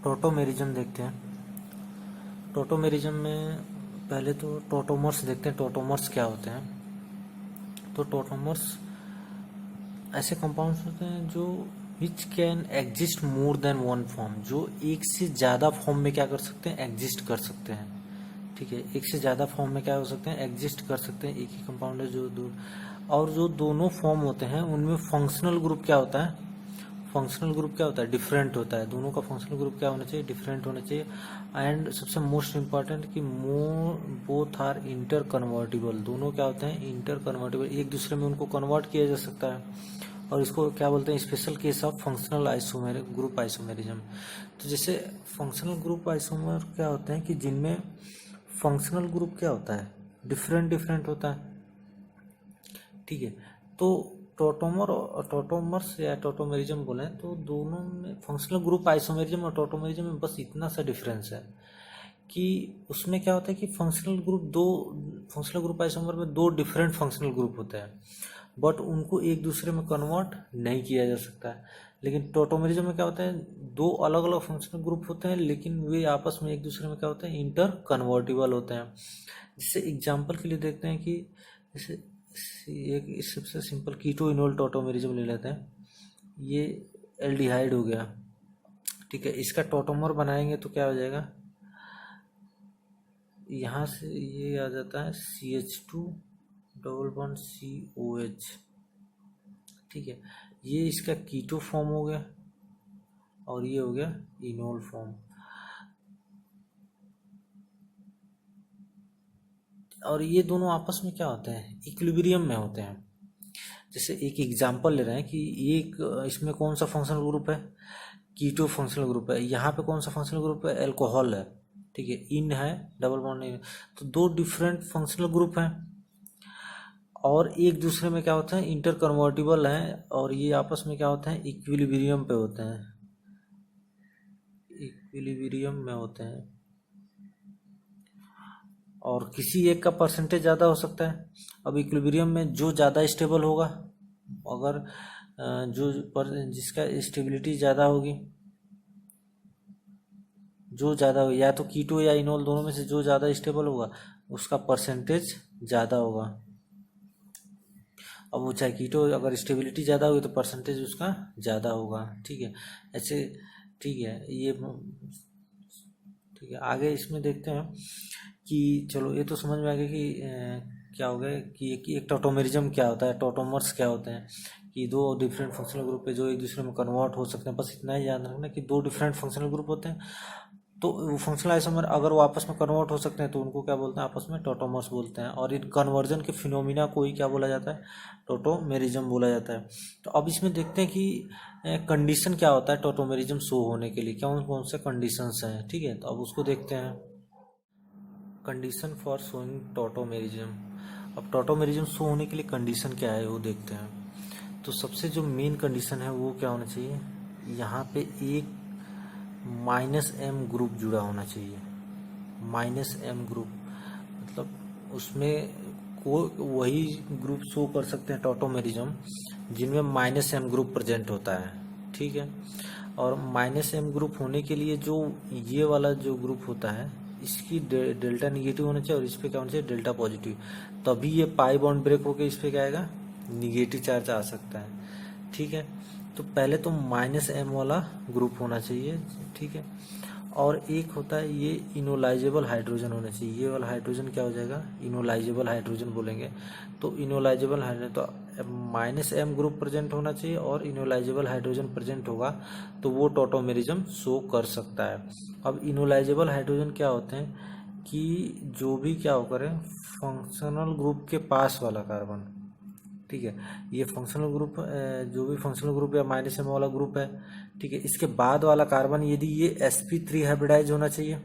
Tautomerism देखते हैं। Tautomerism में पहले तो टोटोमर्स देखते हैं, टोटोमर्स क्या होते हैं। तो टोटोमर्स ऐसे कंपाउंड्स होते हैं जो which can exist more than one form, जो एक से ज़्यादा फॉर्म में क्या कर सकते हैं, एग्जिस्ट कर सकते हैं। ठीक है, एक से ज़्यादा फॉर्म में क्या हो सकते हैं, एग्जिस्ट कर सकते हैं। एक ही कंपाउंड है जो दो, और जो दोनों फॉर्म होते हैं उनमें फंक्शनल ग्रुप क्या होता है, फंक्शनल ग्रुप क्या होता है, डिफरेंट होता है। दोनों का फंक्शनल ग्रुप क्या होना चाहिए, डिफरेंट होना चाहिए। एंड सबसे मोस्ट इंपॉर्टेंट कि बोथ आर इंटर कन्वर्टिबल, दोनों क्या होते हैं, इंटर कन्वर्टिबल, एक दूसरे में उनको कन्वर्ट किया जा सकता है। और इसको क्या बोलते हैं, special case of functional isomer group isomerism. तो जैसे फंक्शनल ग्रुप आइसोमर क्या होते हैं कि जिनमें फंक्शनल ग्रुप क्या होता है, डिफरेंट डिफरेंट होता है। ठीक है, तो टोटोमर्स या टोटोमेरिज्म बोले तो दोनों में फंक्शनल ग्रुप आइसोमेरिज्म और टोटोमेरिज्म में बस इतना सा डिफरेंस है कि उसमें क्या होता है कि फंक्शनल ग्रुप आइसोमर में दो डिफरेंट फंक्शनल ग्रुप होते हैं, बट उनको एक दूसरे में कन्वर्ट नहीं किया जा सकता है। लेकिन टोटोमेरिज्म में क्या होता है, दो अलग अलग फंक्शनल ग्रुप होते हैं लेकिन वे आपस में एक दूसरे में क्या होते हैं, इंटर कन्वर्टिबल होते हैं। जिससे एग्जाम्पल के लिए देखते हैं कि जैसे एक सबसे सिंपल कीटो इनोल टोटोमेरिज्म ले लेते हैं। ये एल्डिहाइड हो गया, ठीक है, इसका टोटोमर बनाएंगे तो क्या हो जाएगा, यहाँ से ये आ जाता है CH2 डबल बॉन्ड COH। ठीक है, ये इसका कीटो फॉर्म हो गया और ये हो गया इनोल फॉर्म। और ये दोनों आपस में क्या होते हैं, इक्विलिब्रियम में होते हैं। जैसे एक एग्जांपल ले रहे हैं कि एक इसमें कौन सा फंक्शनल ग्रुप है, कीटो फंक्शनल ग्रुप है। यहाँ पे कौन सा फंक्शनल ग्रुप है, अल्कोहल है। ठीक है, इन है, डबल बॉन्ड इन, तो दो डिफरेंट फंक्शनल ग्रुप हैं और एक दूसरे में क्या होते हैं, इंटर कन्वर्टिबल हैं, और ये आपस में क्या होते हैं, इक्विलिब्रियम पे होते हैं, इक्विलिब्रियम में होते हैं। और किसी एक का परसेंटेज ज़्यादा हो सकता है। अब इक्विलिब्रियम में जो ज़्यादा स्टेबल होगा, अगर जिसका स्टेबिलिटी ज़्यादा होगी, जो ज़्यादा हो, या तो कीटो या इनोल दोनों में से जो ज़्यादा स्टेबल होगा उसका परसेंटेज ज़्यादा होगा। अब वो चाहे कीटो, अगर स्टेबिलिटी ज़्यादा होगी तो परसेंटेज उसका ज़्यादा होगा। ठीक है, ऐसे। ठीक है, ये ठीक है, आगे इसमें देखते हैं कि चलो ये तो समझ में आ गया कि क्या हो गया कि एक टोटोमेरिज्म क्या होता है, टोटोमर्स क्या होते हैं, कि दो डिफरेंट फंक्शनल ग्रुप है जो एक दूसरे में कन्वर्ट हो सकते हैं। बस इतना ही याद रखना कि दो डिफरेंट फंक्शनल ग्रुप होते हैं, तो वो फंक्शनल आइसोमर अगर वो आपस में कन्वर्ट हो सकते हैं तो उनको क्या बोलते हैं, आपस में टोटोमर्स बोलते हैं। और इन कन्वर्जन के फिनोमिना को ही क्या बोला जाता है, टोटोमेरिज्म बोला जाता है। तो अब इसमें देखते हैं कि कंडीशन क्या होता है टोटोमेरिज्म शो होने के लिए, कौन कौन से कंडीशंस हैं। ठीक है, तो अब उसको देखते हैं, कंडीशन फॉर शोइंग टोटोमेरिज्म। अब टोटोमेरिज्म शो होने के लिए कंडीशन क्या है वो देखते हैं। तो सबसे जो मेन कंडीशन है वो क्या होना चाहिए, यहाँ पे एक -M ग्रुप जुड़ा होना चाहिए। -M ग्रुप मतलब उसमें को वही ग्रुप शो कर सकते हैं टोटोमेरिज्म जिनमें -M ग्रुप प्रेजेंट होता है। ठीक है, और -M ग्रुप होने के लिए जो ये वाला जो ग्रुप होता है इसकी डेल्टा निगेटिव होना चाहिए और इस पे क्या होना चाहिए, डेल्टा पॉजिटिव। तभी ये पाई बॉन्ड ब्रेक होकर इस पे क्या आएगा, निगेटिव चार्ज आ सकता है। ठीक है, तो पहले तो -M वाला ग्रुप होना चाहिए। ठीक है, और एक होता है ये इनोलाइजेबल हाइड्रोजन होना चाहिए। ये वाला हाइड्रोजन क्या हो जाएगा, इनोलाइजेबल हाइड्रोजन बोलेंगे। तो इनोलाइजेबल हाइड्रोजन तो -M ग्रुप प्रेजेंट होना चाहिए और इनोलाइजेबल हाइड्रोजन प्रेजेंट होगा तो वो टोटोमेरिज्म शो कर सकता है। अब इनोलाइजेबल हाइड्रोजन क्या होते हैं कि जो भी क्या हो करे, फंक्शनल ग्रुप के पास वाला कार्बन। ठीक है, ये फंक्शनल ग्रुप जो भी फंक्शनल ग्रुप या -M वाला ग्रुप है, ठीक है, इसके बाद वाला कार्बन यदि ये sp3 हाइब्रिडाइज होना चाहिए।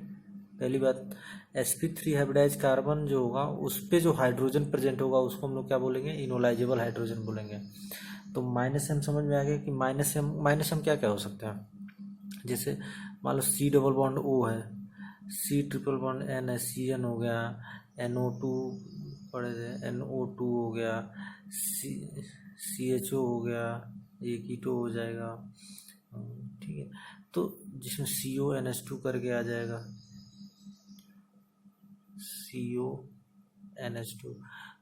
पहली बात, sp3 हाइब्रिडाइज कार्बन जो होगा उस पे जो हाइड्रोजन प्रेजेंट होगा उसको हम लोग क्या बोलेंगे, इनोलाइजेबल हाइड्रोजन बोलेंगे। तो -M समझ में आ गया कि -M क्या क्या हो सकता है। जैसे मान लो C डबल बॉन्ड O है, C ट्रिपल बॉन्ड N है, CN हो गया, NO2 पढ़े थे, NO2 हो गया, CHO हो गया, ये कीटो हो जाएगा। ठीक है, तो जिसमें CONH2 करके आ जाएगा, CONH2।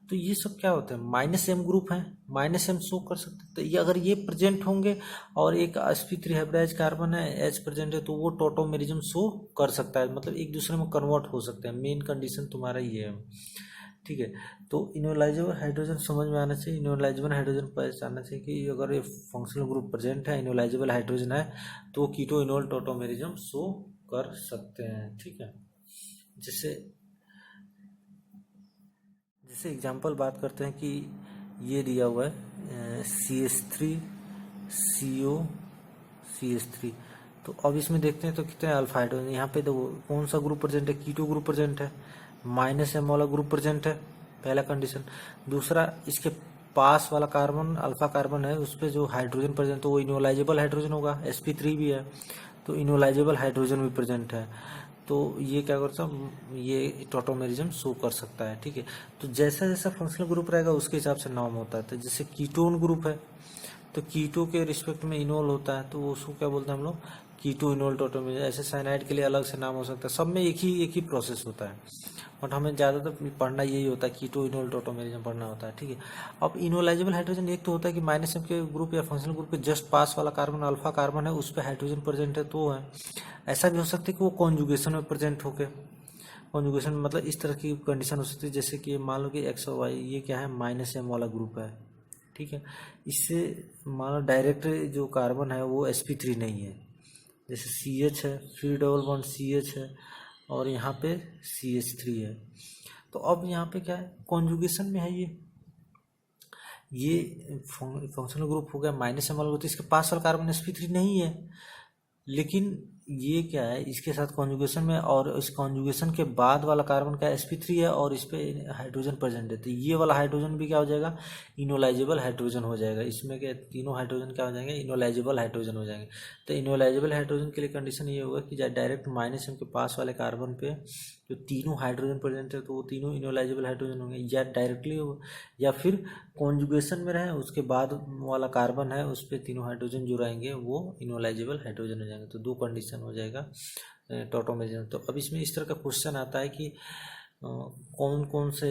तो ये सब क्या होता है, -M ग्रुप है, -M शो कर सकते हैं। तो ये अगर ये प्रेजेंट होंगे और एक sp3 हाइब्रिडाइज कार्बन है, H प्रेजेंट है, तो वो टॉटोमेरिज्म शो कर सकता है, मतलब एक दूसरे में कन्वर्ट हो सकते हैं। मेन कंडीशन तुम्हारा ये है, ठीक है। तो इनोलाइजेबल हाइड्रोजन समझ में आना चाहिए, इनोलाइजेबल हाइड्रोजन पहचानना चाहिए कि अगर ये फंक्शनल ग्रुप प्रेजेंट है, इनोलाइजेबल हाइड्रोजन है, तो कीटो इनोल टॉटोमेरिज्म शो कर सकते हैं, ठीक है। जैसे जैसे एग्जांपल बात करते हैं कि ये दिया हुआ है CH3 CO CH3। तो अब इसमें देखते हैं तो कितने अल्फा हाइड्रोजन, यहाँ पे देखो कौन सा ग्रुप प्रेजेंट है, कीटो ग्रुप प्रेजेंट है, -M वाला ग्रुप प्रेजेंट है, पहला कंडीशन। दूसरा, इसके पास वाला कार्बन अल्फा कार्बन है, उस पर जो हाइड्रोजन प्रेजेंट है वो इनोलाइजेबल हाइड्रोजन होगा, sp3 भी है, तो इनोलाइजेबल हाइड्रोजन भी प्रेजेंट है। तो ये क्या करता है, ये टॉटोमेरिज्म शो कर सकता है, ठीक है। तो जैसा जैसा फंक्शनल ग्रुप रहेगा उसके हिसाब से नाम होता है। तो जैसे कीटोन ग्रुप है, तो कीटो के रिस्पेक्ट में इनोल होता है, तो उसको क्या बोलते हैं हम लोग, कीटो इनोल टॉटोमेरिज्म। ऐसे साइनाइड के लिए अलग से नाम हो सकता है, सब में एक ही प्रोसेस होता है, बट हमें ज़्यादातर पढ़ना यही होता है, कीटो इनोल टॉटोमेरिज्म पढ़ना होता है, ठीक है। अब इनोलाइजेबल हाइड्रोजन एक तो होता है कि -M के ग्रुप या फंक्शनल ग्रुप के जस्ट पास वाला कार्बन अल्फा कार्बन है, उस पर हाइड्रोजन प्रेजेंट है, तो है। ऐसा भी हो सकता है कि वो कॉन्जुगेशन में प्रेजेंट होके, कॉन्जुगेशन मतलब इस तरह की कंडीशन हो सकती है, जैसे कि मान लो कि X और Y, ये क्या है, -M वाला ग्रुप है, ठीक है। इससे मान लो डायरेक्ट जो कार्बन है वो sp3 नहीं है, जैसे CH है, फिर डबल बॉन्ड CH है, और यहाँ पे CH3 है। तो अब यहाँ पे क्या है, कॉन्जुगेशन में है ये फंक्शनल ग्रुप हो गया -M वाला, तो इसके पास वाला कार्बन sp3 नहीं है, लेकिन ये क्या है, इसके साथ कॉन्जुगेशन में, और इस कॉन्जुगेशन के बाद वाला कार्बन का sp3 है और इस पे हाइड्रोजन प्रेजेंट है, तो ये वाला हाइड्रोजन भी क्या हो जाएगा, इनोलाइजेबल हाइड्रोजन हो जाएगा। इसमें के तीनों हाइड्रोजन क्या हो जाएंगे, इनोलाइजेबल हाइड्रोजन हो जाएंगे। तो इनोलाइजेबल हाइड्रोजन के लिए कंडीशन ये होगा कि डायरेक्ट -M के पास वाले कार्बन पे जो तीनों हाइड्रोजन प्रेजेंट है, तो वो तीनों इनोलाइजेबल हाइड्रोजन होंगे, या डायरेक्टली हो, या फिर कॉन्जुगेशन में रहे, उसके बाद वाला कार्बन है उस पर तीनों हाइड्रोजन जो रहेंगे वो इनोलाइजेबल हाइड्रोजन हो जाएंगे। तो दो कंडीशन हो जाएगा टॉटोमेरिज्म। तो अब इसमें इस तरह का क्वेश्चन आता है कि कौन कौन से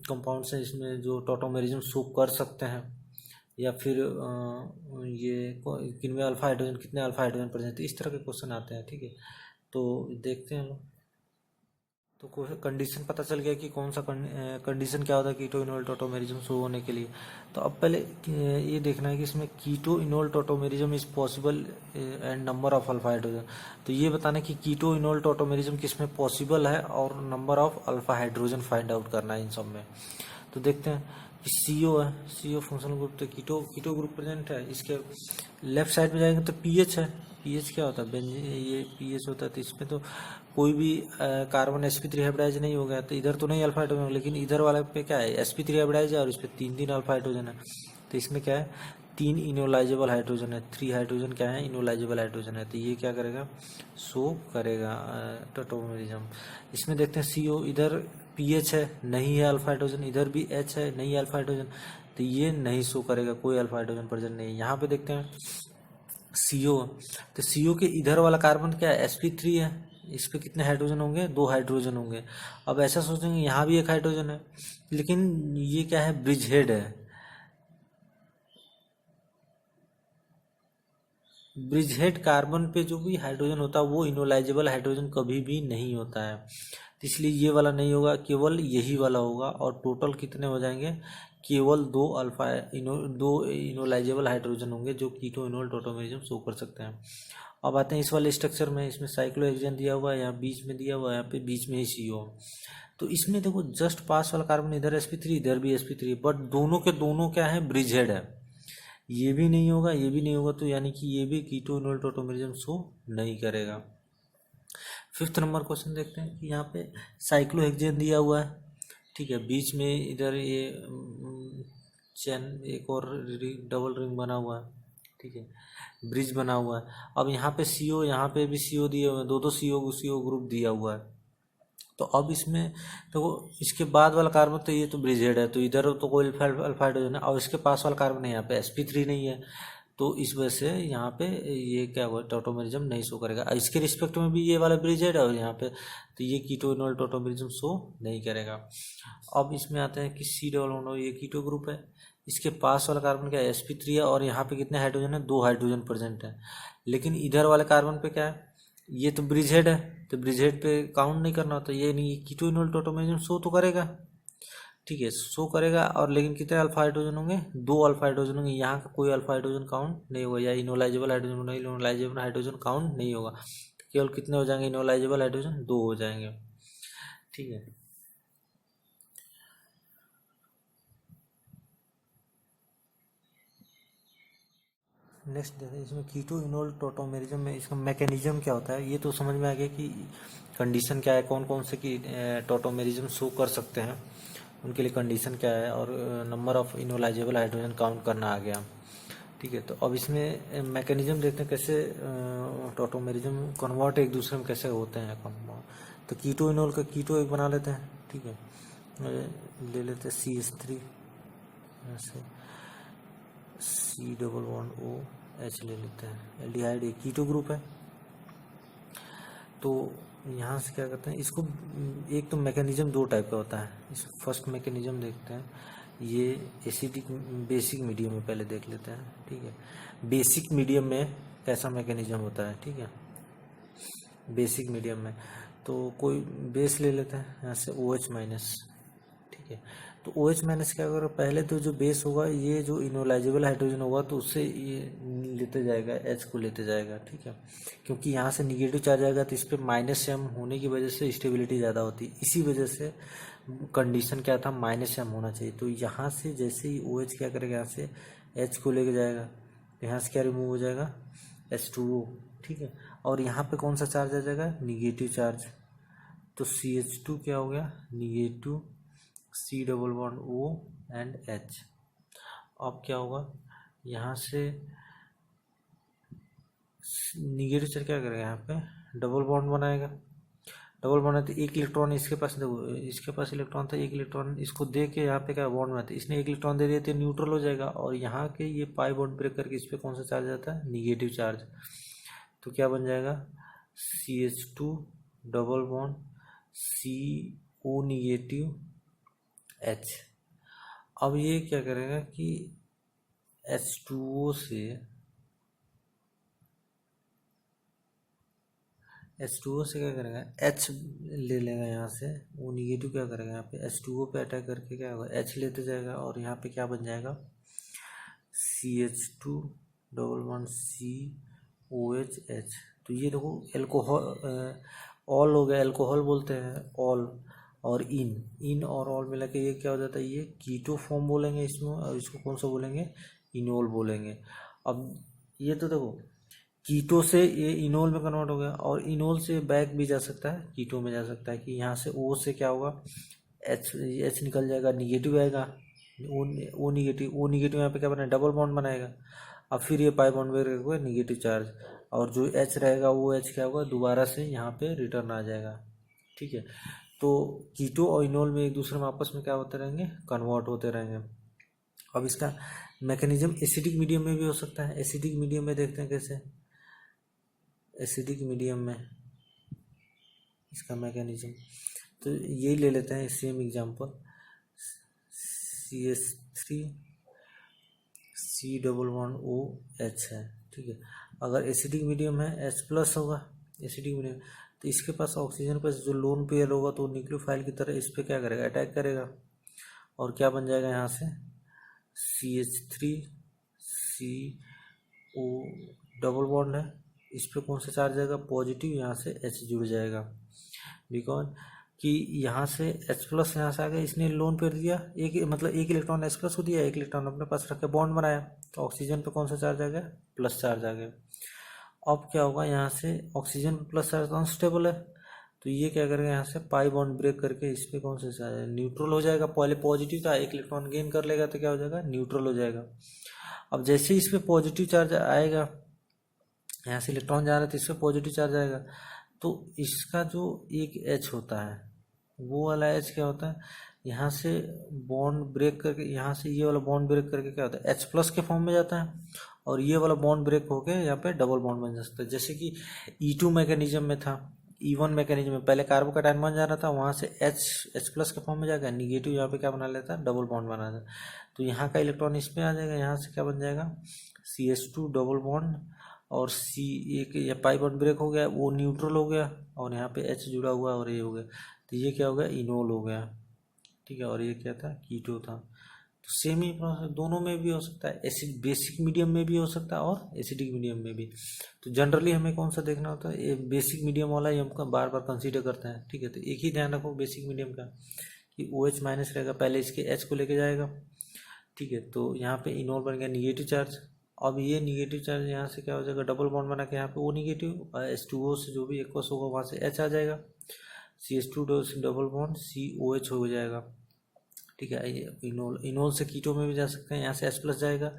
कंपाउंड्स हैं इसमें जो टॉटोमेरिज्म शो कर सकते हैं, या फिर ये किनमें अल्फा हाइड्रोजन, कितने अल्फा हाइड्रोजन प्रेजेंट है, इस तरह के क्वेश्चन आते हैं, ठीक है। तो देखते हैं हम लोग। तो कंडीशन पता चल गया कि कौन सा कंडीशन क्या होता है कीटो इनोल टॉटोमेरिज्म शो होने के लिए। तो अब पहले ये देखना है कि इसमें keto enol tautomerism is possible and number of alpha hydrogen. तो ये बताना कि कीटो इनोल टॉटोमेरिज्म किसमें पॉसिबल है और number of alpha hydrogen find out करना है इन सब में। तो देखते हैं कि CO है, CO फंक्शनल ग्रुप, तो कीटो ग्रुप प्रेजेंट है। इसके लेफ्ट साइड में जाएंगे तो पीएच है, पीएच क्या होता है, ये पीएच होता है, तो इसमें तो कोई भी कार्बन sp3 हाइब्रिडाइज नहीं हो गया, तो इधर तो नहीं अल्फा हाइड्रोजन, लेकिन इधर वाले पे क्या है, sp3 हाइब्रिडाइज है और इस पर तीन अल्फा हाइड्रोजन है। तो इसमें क्या है, 3 इनोलाइजेबल हाइड्रोजन है, 3 हाइड्रोजन क्या है, इनोलाइजेबल हाइड्रोजन है। तो ये क्या करेगा, शो करेगा टॉटोमेरिज्म। इसमें देखते हैं CO, इधर पीएच है, नहीं है अल्फा हाइड्रोजन, इधर भी H है, नहीं है अल्फा हाइड्रोजन, तो ये नहीं शो करेगा, कोई अल्फा हाइड्रोजन प्रेजेंट नहीं है। यहाँ पे देखते हैं CO, तो CO के इधर वाला कार्बन क्या है, sp3 है, इस पे कितने हाइड्रोजन होंगे, 2 हाइड्रोजन होंगे। अब ऐसा सोचेंगे यहाँ भी एक हाइड्रोजन है, लेकिन ये क्या है, ब्रिज हेड है, ब्रिज हेड कार्बन पे जो भी हाइड्रोजन होता है वो इनोलाइजेबल हाइड्रोजन कभी भी नहीं होता है, तो इसलिए ये वाला नहीं होगा, केवल यही वाला होगा। और टोटल कितने हो जाएंगे, केवल 2 इनोलाइजेबल हाइड्रोजन होंगे जो कीटो इनोल टॉटोमेरिज्म शो कर सकते हैं। अब आते हैं इस वाले स्ट्रक्चर में, इसमें साइक्लोहेक्सेन दिया हुआ है, यहाँ बीच में दिया हुआ है, यहाँ पे बीच में ही CO। तो इसमें देखो जस्ट पास वाला कार्बन इधर sp3, इधर भी sp3, बट दोनों के दोनों क्या है, ब्रिज हेड है, ये भी नहीं होगा, ये भी नहीं होगा, तो यानी कि ये भी कीटो इनोल टॉटोमेरिज्म शो नहीं करेगा। 5th नंबर क्वेश्चन देखते हैं कि यहाँ पे साइक्लोहेक्सेन दिया हुआ है, ठीक है, बीच में इधर ये चैन एक और डबल रिंग बना हुआ है, ठीक है, ब्रिज बना हुआ है। अब यहाँ पे CO, यहाँ पे भी CO दिए हुए हैं, दो CO ग्रुप दिया हुआ है। तो अब इसमें तो इसके बाद वाला कार्बन, तो ये तो ब्रिज हेड है, तो इधर तो कोई अल्फा हाइड्रोजन है, और इसके पास वाला कार्बन है, यहाँ पे sp3 नहीं है, तो इस वजह से यहाँ पे ये क्या हुआ, टॉटोमेरिज्म नहीं शो करेगा। इसके रिस्पेक्ट में भी ये वाला ब्रिजेड है और यहाँ पे तो ये कीटो इनोल टॉटोमेरिज्म शो नहीं करेगा। अब इसमें आते हैं कि सी डबल बॉन्ड, ये कीटो ग्रुप है, इसके पास वाला कार्बन क्या है, sp3 है और यहाँ पे कितने हाइड्रोजन है, 2 हाइड्रोजन प्रेजेंट है। लेकिन इधर वाले कार्बन पे क्या है, ये तो ब्रिजहेड है, तो ब्रिजहेड पे काउंट नहीं करना होता, ये नहीं, कीटो इनोल टॉटोमेरिज्म शो तो करेगा, ठीक है, शो करेगा। और लेकिन कितने अल्फा हाइड्रोजन होंगे, 2 अल्फा हाइड्रोजन होंगे, यहाँ का कोई अल्फा हाइड्रोजन काउंट नहीं होगा, या इनोलाइजेबल हाइड्रोजन नहीं, इनोलाइजेबल हाइड्रोजन काउंट नहीं होगा, केवल कितने हो जाएंगे इनोलाइजेबल हाइड्रोजन, 2 हो जाएंगे, ठीक है। नेक्स्ट देखते हैं इसमें कीटो इनोल टॉटोमेरिज्म में इसका मैकेनिज्म क्या होता है। ये तो समझ में आ गया कि कंडीशन क्या है, कौन कौन से की टॉटोमेरिज्म शो कर सकते हैं, उनके लिए कंडीशन क्या है, और number of enolisable hydrogen count करना आ गया, ठीक है। तो अब इसमें मैकेनिज्म देखते हैं कैसे टॉटोमेरिज्म कन्वर्ट एक दूसरे में कैसे होते हैं। तो कीटो इनोल का कीटो एक बना लेते हैं, ठीक है, ले लेते हैं CH3, ऐसे C डबल बॉन्ड OH ले लेते हैं, एल्डिहाइड एक कीटो ग्रुप है। तो यहाँ से क्या करते हैं इसको, एक तो मैकेनिज्म 2 टाइप का होता है। इस फर्स्ट मैकेनिज्म देखते हैं, ये एसिडिक बेसिक मीडियम में पहले देख लेते हैं, ठीक है। बेसिक मीडियम में कैसा मैकेनिज्म होता है, ठीक है, बेसिक मीडियम में तो कोई बेस ले लेते हैं, यहाँ से OH माइनस, ठीक है। तो OH माइनस क्या होगा, पहले तो जो बेस होगा ये जो इनोलाइजेबल हाइड्रोजन होगा तो उससे ये लेते जाएगा, H को लेते जाएगा, ठीक है, क्योंकि यहाँ से निगेटिव चार्ज आएगा तो इस पर -m होने की वजह से स्टेबिलिटी ज़्यादा होती है, इसी वजह से कंडीशन क्या था, -m होना चाहिए। तो यहाँ से जैसे ही OH क्या करेगा, यहाँ से H को लेके जाएगा, तो यहाँ से क्या रिमूव हो जाएगा, H2O, ठीक है। और यहाँ पे कौन सा चार्ज आ जाएगा, निगेटिव चार्ज, तो CH2 क्या हो गया, negative, C double bond O and H। अब क्या होगा, यहाँ से निगेटिव चार्ज क्या करेगा, यहाँ पे डबल बॉन्ड बनाएगा, डबल बॉन्ड है तो एक इलेक्ट्रॉन इसके पास, देखो इसके पास इलेक्ट्रॉन था, एक इलेक्ट्रॉन इसको दे के यहाँ पे क्या बॉन्ड बनाता है, इसने एक इलेक्ट्रॉन दे दिया तो न्यूट्रल हो जाएगा, और यहाँ के ये पाई बॉन्ड ब्रेक करके इस पर कौन सा चार्ज आता है, निगेटिव चार्ज, तो क्या बन जाएगा, CH2 double bond CO negative H। अब ये क्या करेगा कि H2O से क्या करेगा, H ले लेगा यहाँ से, वो निगेटिव क्या करेगा, यहाँ पे H2O पे अटैक करके क्या होगा, H लेते जाएगा, और यहाँ पे क्या बन जाएगा, CH2 double bond COH H। तो ये देखो एल्कोहल, ऑल हो गया, एल्कोहल बोलते हैं ऑल, और इन और ऑल मिला के ये क्या हो जाता है, ये कीटो फॉर्म बोलेंगे इसमें, और इसको कौन सा बोलेंगे, इनोल बोलेंगे। अब ये तो देखो कीटो से ये इनोल में कन्वर्ट हो गया, और इनोल से बैक भी जा सकता है, कीटो में जा सकता है, कि यहाँ से O से क्या होगा, H निकल जाएगा, निगेटिव आएगा, O निगेटिव यहाँ पे क्या बनाएगा, डबल बॉन्ड बनाएगा, अब फिर ये पाई बॉन्ड ब्रेक हुआ निगेटिव चार्ज, और जो H रहेगा वो H क्या होगा, दोबारा से यहाँ पे रिटर्न आ जाएगा, ठीक है। तो कीटो और इनोल में एक दूसरे में आपस में क्या होते रहेंगे, कन्वर्ट होते रहेंगे। अब इसका मैकेनिज्म एसिडिक मीडियम में भी हो सकता है। एसिडिक मीडियम में देखते हैं कैसे, एसिडिक मीडियम में इसका मैकेनिज्म, तो यही ले लेते हैं same example, CH3 C double bond OH है, ठीक है। अगर एसिडिक मीडियम है H प्लस होगा, एसिडिक मीडियम, तो इसके पास ऑक्सीजन पर जो लोन पेयर होगा तो न्यूक्लियोफाइल की तरह इस पर क्या करेगा, अटैक करेगा, और क्या बन जाएगा, यहाँ से CH3 CO डबल बॉन्ड है, इस पे कौन सा चार्ज आएगा, पॉजिटिव, यहाँ से H जुड़ जाएगा, बिकॉज कि यहाँ से H प्लस यहाँ से आ गया, इसने लोन पेयर दिया, एक मतलब एक इलेक्ट्रॉन H प्लस को दिया, एक इलेक्ट्रॉन अपने पास रख के बॉन्ड बनाया, तो ऑक्सीजन पे कौन सा चार्ज आ गया, प्लस चार्ज आ गया। अब क्या होगा, यहाँ से ऑक्सीजन प्लस चार्ज अनस्टेबल है, तो ये क्या करेगा, यहाँ से पाई बॉन्ड ब्रेक करके इस पे कौन सा चार्ज, न्यूट्रल हो जाएगा, पहले पॉजिटिव था, एक इलेक्ट्रॉन गेन कर लेगा तो क्या हो जाएगा, न्यूट्रल हो जाएगा। अब जैसे ही इस पे पॉजिटिव चार्ज आएगा, यहाँ से इलेक्ट्रॉन जा रहा है तो इस पे पॉजिटिव चार्ज आएगा, तो इसका जो एक H होता है वो वाला H क्या होता है, यहाँ से बॉन्ड ब्रेक करके, यहाँ से ये वाला बॉन्ड ब्रेक करके क्या होता है, H प्लस के फॉर्म में जाता है, और ये वाला बॉन्ड ब्रेक होके यहाँ पे डबल बॉन्ड बन सकता है। जैसे कि E2 मैकेनिज्म में था, E1 मैकेनिज्म में पहले कार्बोकैटायन बन जा रहा था, वहाँ से H प्लस के फॉर्म में जाएगा, निगेटिव यहाँ पे क्या बना लेता है, डबल बॉन्ड बना देता है। तो यहाँ का इलेक्ट्रॉन इसमें आ जाएगा, यहाँ से क्या बन जाएगा, CH2 डबल बॉन्ड, और C एक या पाई बॉन्ड ब्रेक हो गया, वो न्यूट्रल हो गया, और यहाँ पे H जुड़ा हुआ और ये हो गया, तो ये क्या हो गया, इनोल हो गया। ठीक है, और ये क्या था, कीटो था। तो सेम ही प्रोसेस दोनों में भी हो सकता है, एसिड बेसिक मीडियम में भी हो सकता है और एसिडिक मीडियम में भी। तो जनरली हमें कौन सा देखना होता है, ये बेसिक मीडियम वाला ही हमको बार बार कंसीडर करते हैं। ठीक है, तो एक ही ध्यान रखो बेसिक मीडियम का कि OH माइनस रहेगा, पहले इसके H को लेके जाएगा। ठीक है, तो यहाँ पे इनोल बन गया निगेटिव चार्ज। अब ये निगेटिव चार्ज यहाँ से क्या हो जाएगा, डबल बॉन्ड बना के यहाँ पे O निगेटिव, H2O से जो भी एक्वस होगा वहाँ से H आ जाएगा, CH2 डबल बॉन्ड COH हो जाएगा। ठीक है, इनोल से कीटो में भी जा सकते हैं, यहाँ से H प्लस जाएगा,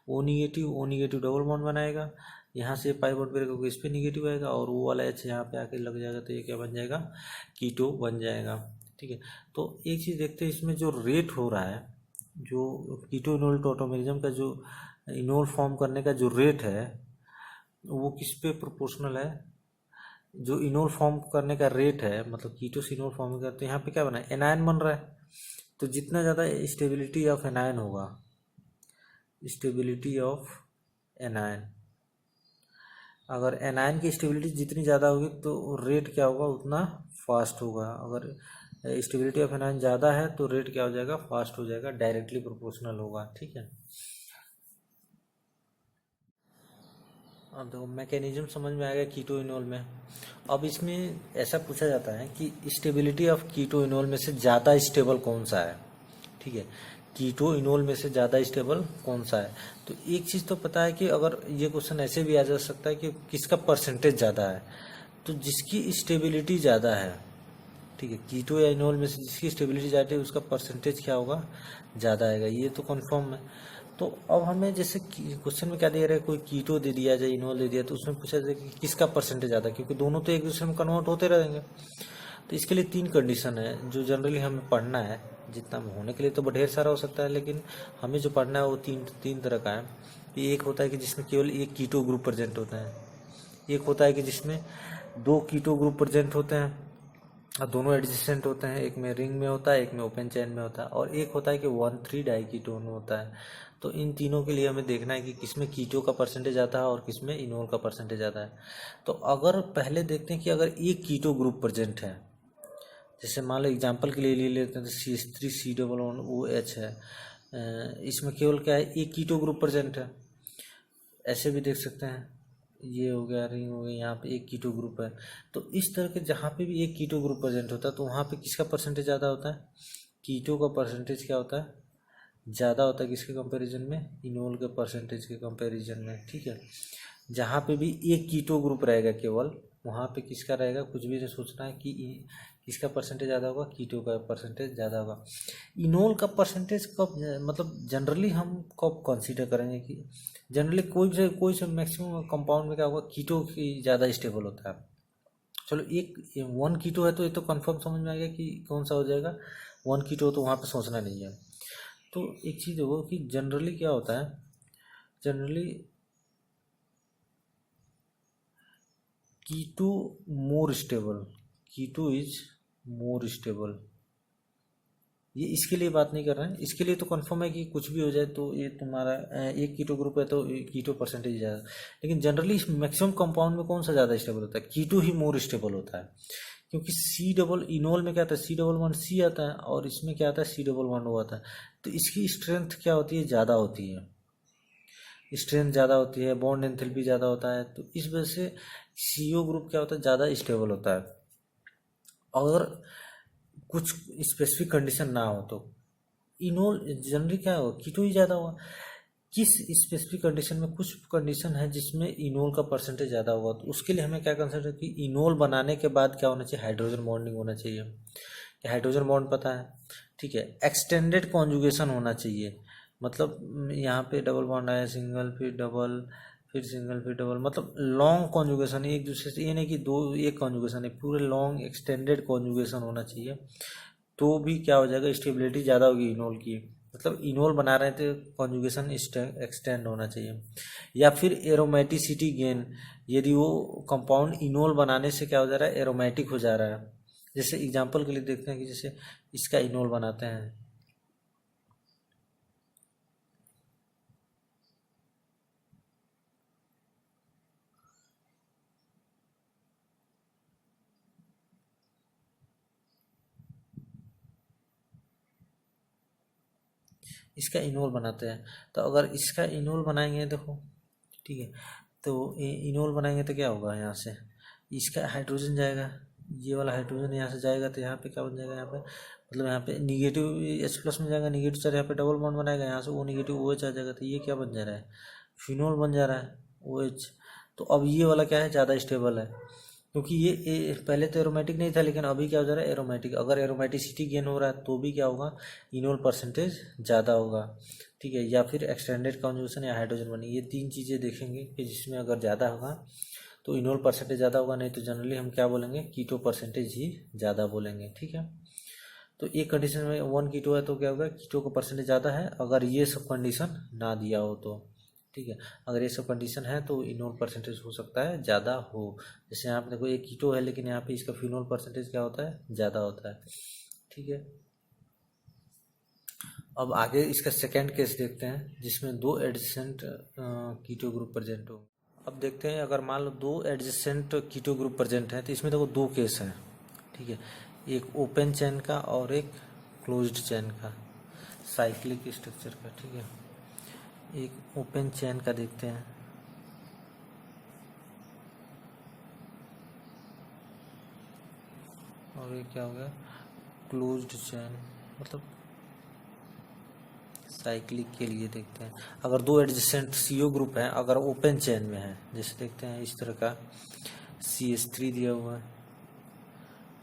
O निगेटिव डबल बॉन्ड बनाएगा, यहाँ से पाई बॉन्ड ब्रेक होकर इस पर निगेटिव आएगा, और वो वाला H यहाँ पे आके लग जाएगा, तो ये क्या बन जाएगा, कीटो बन जाएगा। ठीक है, तो एक चीज़ देखते हैं, इसमें जो रेट हो रहा है, जो कीटो इनोल टोटोमेरिज्म का जो इनोल फॉर्म करने का जो रेट है वो किस पे प्रोपोर्शनल है, जो इनोल फॉर्म करने का रेट है, मतलब कीटो से इनोल फॉर्म करते हैं, यहाँ पे क्या बना है, एनायन बन रहा है। तो जितना ज़्यादा स्टेबिलिटी ऑफ एनायन होगा, स्टेबिलिटी ऑफ एनायन, अगर एनायन की स्टेबिलिटी जितनी ज़्यादा होगी तो रेट क्या होगा, उतना फास्ट होगा। अगर स्टेबिलिटी ऑफ एनायन ज़्यादा है तो रेट क्या हो जाएगा, फास्ट हो जाएगा, डायरेक्टली प्रोपोर्शनल होगा। ठीक है, अब देखो मैकेनिज्म समझ में आएगा कीटो इनोल में। अब इसमें ऐसा पूछा जाता है कि स्टेबिलिटी ऑफ कीटो इनोल में से ज़्यादा स्टेबल कौन सा है। ठीक है, कीटो इनोल में से ज़्यादा स्टेबल कौन सा है। तो एक चीज़ तो पता है कि अगर ये क्वेश्चन ऐसे भी आ जा सकता है कि किसका परसेंटेज ज़्यादा है, तो जिसकी स्टेबिलिटी ज़्यादा है, ठीक है, कीटो या इनोल में से जिसकी स्टेबिलिटी ज़्यादा है उसका परसेंटेज क्या होगा, ज़्यादा आएगा, ये तो कंफर्म है। तो अब हमें जैसे क्वेश्चन में क्या दे रहा है, कोई कीटो दे दिया जाए, इनोल दे दिया, तो उसमें पूछा जाए कि किसका परसेंटेज ज़्यादा है, क्योंकि दोनों तो एक दूसरे में कन्वर्ट होते रहेंगे। तो इसके लिए 3 कंडीशन है जो जनरली हमें पढ़ना है। जितना होने के लिए तो ढेर सारा हो सकता है, लेकिन हमें जो पढ़ना है वो तीन तरह का है। एक होता है कि जिसमें केवल एक कीटो ग्रुप प्रेजेंट होता है, एक होता है कि जिसमें 2 कीटो ग्रुप प्रेजेंट होते हैं और दोनों एडजेसेंट होते हैं, एक में रिंग में होता है, एक में ओपन चेन में होता है, और एक होता है कि 1,3 डाइकीटोन होता है। तो इन तीनों के लिए हमें देखना है कि किसमें कीटो का परसेंटेज ज़्यादा है और किसमें इनोल का परसेंटेज ज़्यादा है। तो अगर पहले देखते हैं कि अगर एक कीटो ग्रुप प्रेजेंट है, जैसे मान लो एग्जांपल के लिए ले लेते हैं तो CH3COOH है, इसमें केवल क्या है, एक कीटो ग्रुप प्रेजेंट है। ऐसे भी देख सकते हैं, ये हो गया, रिंग हो गया, यहाँ पे एक कीटो ग्रुप है। तो इस तरह के जहाँ पे भी एक कीटो ग्रुप प्रेजेंट होता है तो वहाँ पे किसका परसेंटेज ज़्यादा होता है, कीटो का परसेंटेज क्या होता है, ज़्यादा होता है। किसके कंपैरिजन में, इनोल के परसेंटेज के कंपैरिजन में। ठीक है, जहाँ पे भी एक कीटो ग्रुप रहेगा केवल, वहाँ पे किसका रहेगा, कुछ भी नहीं सोचना है कि किसका परसेंटेज ज़्यादा होगा, कीटो का परसेंटेज ज़्यादा होगा। इनोल का परसेंटेज कब, मतलब जनरली हम कब कंसीडर करेंगे कि जनरली कोई से मैक्सिमम कंपाउंड में क्या होगा, कीटो की ज़्यादा स्टेबल होता है। चलो एक 1 कीटो है तो ये तो कंफर्म समझ में आ गया कि कौन सा हो जाएगा, 1 कीटो, तो वहाँ पे सोचना नहीं है। तो एक चीज़ होगा कि जनरली क्या होता है, generally keto more stable, keto is more stable. ये इसके लिए बात नहीं कर रहे हैं, इसके लिए तो कंफर्म है कि कुछ भी हो जाए तो ये तुम्हारा एक कीटो ग्रुप है तो कीटो परसेंटेज ज़्यादा। लेकिन जनरली मैक्सिमम कंपाउंड में कौन सा ज़्यादा स्टेबल होता है, कीटो ही मोर स्टेबल होता है। क्योंकि सी डबल इनोल में क्या आता है, C11C आता है, और इसमें क्या आता है, C11O आता है। तो इसकी स्ट्रेंथ क्या होती है, ज़्यादा होती है, स्ट्रेंथ ज़्यादा होती है, बॉन्ड एंथैल्पी ज़्यादा होता है। तो इस वजह से CO ग्रुप क्या होता है, ज़्यादा स्टेबल होता है। और कुछ स्पेसिफिक कंडीशन ना हो तो इनोल जनरली क्या होगा, कीटो ही ज़्यादा होगा। किस स्पेसिफिक कंडीशन में, कुछ कंडीशन है जिसमें इनोल का परसेंटेज ज़्यादा होगा, तो उसके लिए हमें क्या कंसिडर कि इनोल बनाने के बाद क्या होना चाहिए, हाइड्रोजन बॉन्डिंग होना चाहिए। कि हाइड्रोजन बॉन्ड पता है, ठीक है, एक्सटेंडेड कॉन्जुगेशन होना चाहिए। मतलब यहाँ पे डबल बॉन्ड आया, सिंगल फिर डबल, फिर सिंगल फिर डबल, मतलब लॉन्ग कॉन्जुगेशन, एक दूसरे से, ये नहीं कि दो एक कॉन्जुगेशन है, पूरे लॉन्ग एक्सटेंडेड कॉन्जुगेशन होना चाहिए। तो भी क्या हो जाएगा, स्टेबिलिटी ज़्यादा होगी इनोल की। मतलब इनोल बना रहे थे, कॉन्जुगेशन एक्सटेंड होना चाहिए। या फिर एरोमेटिसिटी गेन, यदि वो कंपाउंड इनोल बनाने से क्या हो जा रहा है, एरोमेटिक हो जा रहा है। जैसे एग्जांपल के लिए देखते हैं कि जैसे इसका इनोल बनाते हैं, इसका इनोल बनाते हैं, तो अगर इसका इनोल बनाएंगे देखो, ठीक है, तो इनोल बनाएंगे तो क्या होगा, यहाँ से इसका हाइड्रोजन जाएगा, ये वाला हाइड्रोजन यहाँ से जाएगा, तो यहाँ पे क्या बन जाएगा, यहाँ पे मतलब यहाँ पे निगेटिव एच प्लस में जाएगा, निगेटिव चार्ज यहाँ पे डबल बॉन्ड बनाएगा, यहाँ से वो निगेटिव ओ एच आ जाएगा, तो ये क्या बन जा रहा है, फिनोल बन जा रहा है, ओ एच। तो अब ये वाला क्या है, ज़्यादा स्टेबल है, क्योंकि ये पहले तो एरोमेटिक नहीं था, लेकिन अभी क्या हो जा रहा है, एरोमेटिक। अगर एरोमेटिसिटी गेन हो रहा है तो भी क्या होगा, इनोल परसेंटेज ज़्यादा होगा, ठीक है। या फिर एक्सटेंडेड कॉन्जुगेशन या हाइड्रोजन बनी, ये तीन चीज़ें देखेंगे कि जिसमें अगर ज़्यादा होगा तो इनोल परसेंटेज ज़्यादा होगा, नहीं तो जनरली हम क्या बोलेंगे, कीटो परसेंटेज ही ज़्यादा बोलेंगे, ठीक है। तो एक कंडीशन में 1 कीटो है तो क्या होगा, कीटो का परसेंटेज ज़्यादा है, अगर ये सब कंडीशन ना दिया हो तो, ठीक है। अगर ये सब कंडीशन है तो इनोल परसेंटेज हो सकता है ज़्यादा हो। जैसे यहाँ पे देखो एक कीटो है, लेकिन यहाँ पे इसका फिनोल परसेंटेज क्या होता है, ज़्यादा होता है, ठीक है। अब आगे इसका सेकेंड केस देखते हैं, जिसमें दो एडजेसेंट कीटो ग्रुप प्रेजेंट हो। अब देखते हैं, अगर मान लो दो एडजेसेंट कीटो ग्रुप प्रेजेंट है, तो इसमें देखो दो केस हैं, ठीक है। एक ओपन चेन का और एक क्लोज्ड चेन का, साइक्लिक स्ट्रक्चर का, ठीक है। एक ओपन चेन का देखते हैं, और ये क्या हो गया, क्लोज्ड चेन, मतलब साइक्लिक के लिए देखते हैं। अगर दो एडजेसेंट सीओ ग्रुप है, अगर ओपन चेन में है, जैसे देखते हैं इस तरह का CH3 दिया हुआ है,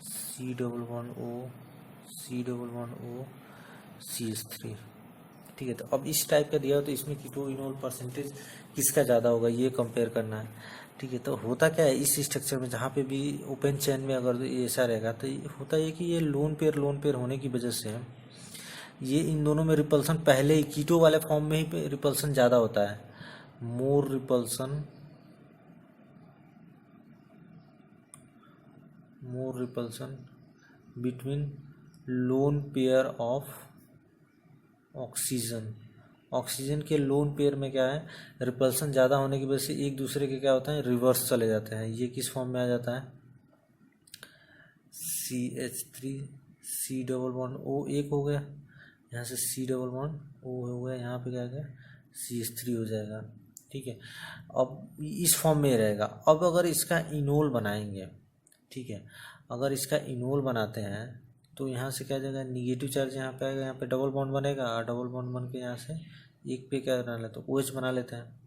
C double one O, C double one O, CH3, ठीक है। तो अब इस टाइप का दिया हो तो इसमें कीटो इनोल परसेंटेज किसका ज़्यादा होगा, ये कंपेयर करना है, ठीक है। तो होता क्या है इस स्ट्रक्चर में, जहाँ पे भी ओपन चेन में अगर ऐसा रहेगा, तो होता है कि ये लोन पेयर होने की वजह से ये इन दोनों में रिपल्सन पहले ही कीटो वाले फॉर्म में ही रिपल्सन ज़्यादा होता है, more repulsion between lone pair of oxygen. Oxygen के लोन पेयर में क्या है, रिपल्सन ज़्यादा होने की वजह से एक दूसरे के क्या होता है, रिवर्स चले जाते हैं। ये किस फॉर्म में आ जाता है, CH3 C double one O एक हो गया, यहाँ से C डबल वन O हो गया, यहाँ पे क्या आ गया, CH3 हो जाएगा, ठीक है। अब इस फॉर्म में रहेगा। अब अगर इसका इनोल बनाएंगे, ठीक है, अगर इसका इनोल बनाते हैं तो यहाँ से क्या जाएगा, निगेटिव चार्ज यहाँ पे आएगा, यहाँ पे डबल बॉन्ड बनेगा, और डबल बॉन्ड बन के यहाँ से एक पे क्या बना लेते हैं, OH बना लेते हैं।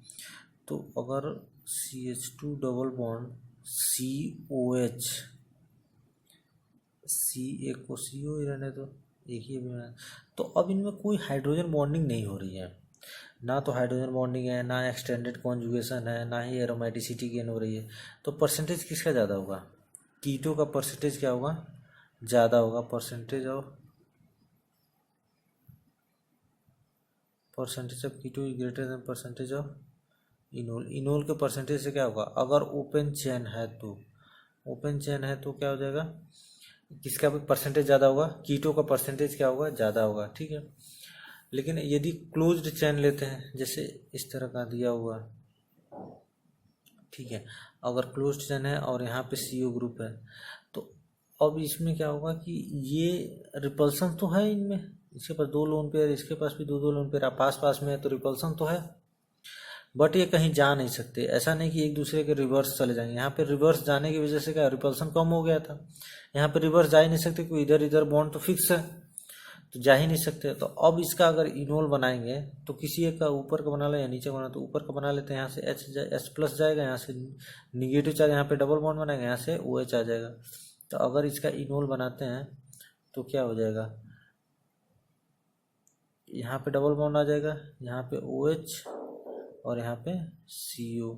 तो अगर CH2 double bond COH, C एक को CO ही रहने दो, एक ही बना, तो अब इनमें कोई हाइड्रोजन बॉन्डिंग नहीं हो रही है, ना तो हाइड्रोजन बॉन्डिंग है, ना एक्सटेंडेड कॉन्जुगेशन है, ना ही एरोमेटिसिटी गेन हो रही है। तो परसेंटेज किसका ज़्यादा होगा, कीटो का परसेंटेज क्या होगा, ज़्यादा होगा। Percentage of keto is greater than percentage of enol. Enol के परसेंटेज से क्या होगा, अगर ओपन चेन है तो, ओपन चेन है तो क्या हो जाएगा, किसका परसेंटेज ज़्यादा होगा, कीटो का परसेंटेज क्या होगा, ज़्यादा होगा, ठीक है। लेकिन यदि क्लोज्ड चेन लेते हैं, जैसे इस तरह का दिया हुआ, ठीक है, अगर क्लोज्ड चेन है और यहाँ पे CO ग्रुप है, तो अब इसमें क्या होगा कि ये रिपल्सन तो है इनमें, इसके पास दो लोन पेयर, इसके पास भी दो दो लोन पेयर पास पास में है, तो रिपल्सन तो है, बट ये कहीं जा नहीं सकते। ऐसा नहीं कि एक दूसरे के रिवर्स चले जाएंगे, यहाँ पे रिवर्स जाने की वजह से क्या, रिपल्सन कम हो गया था, यहाँ पे रिवर्स जा ही नहीं सकते, कोई इधर इधर बॉन्ड तो फिक्स है, तो जा ही नहीं सकते। तो अब इसका अगर इनोल बनाएंगे तो किसी एक का ऊपर का बना ले या नीचे का बना, तो ऊपर का बना लेते हैं, यहाँ से H प्लस जाएगा, यहाँ से निगेटिव चार्ज, यहाँ पे डबल बॉन्ड बनेगा, यहाँ से OH आ जाएगा। तो अगर इसका इनोल बनाते हैं तो क्या हो जाएगा, यहाँ पे डबल बॉन्ड आ जाएगा, यहाँ पे OH और यहाँ पे CO।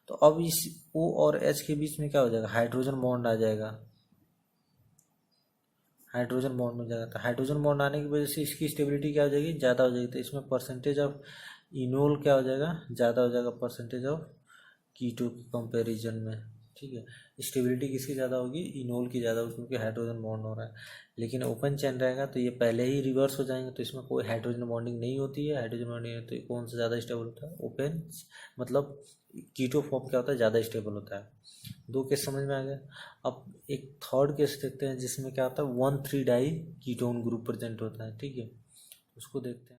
तो अब इस O और H के बीच में क्या हो जाएगा, हाइड्रोजन बॉन्ड आ जाएगा, हाइड्रोजन बॉन्ड हो जाएगा। तो हाइड्रोजन बॉन्ड आने की वजह से इसकी स्टेबिलिटी क्या हो जाएगी, ज़्यादा हो जाएगी। तो इसमें परसेंटेज ऑफ इनोल क्या हो जाएगा, ज़्यादा हो जाएगा परसेंटेज ऑफ कीटो के कंपैरिजन में। ठीक है, स्टेबिलिटी किसकी ज़्यादा होगी, इनोल की ज़्यादा होगी, क्योंकि हाइड्रोजन बॉन्ड हो रहा है। लेकिन ओपन चेन रहेगा तो ये पहले ही रिवर्स हो जाएंगे, तो इसमें कोई हाइड्रोजन बॉन्डिंग नहीं होती है। हाइड्रोजन बॉन्डिंग है तो कौन सा ज़्यादा स्टेबल होता है, ओपन, मतलब कीटो फॉर्म क्या होता है, ज़्यादा स्टेबल होता है। दो केस समझ में आ गया। अब एक थर्ड केस देखते हैं जिसमें क्या होता है 1,3 डाई कीटोन ग्रुप प्रेजेंट होता है। ठीक है, उसको देखते हैं।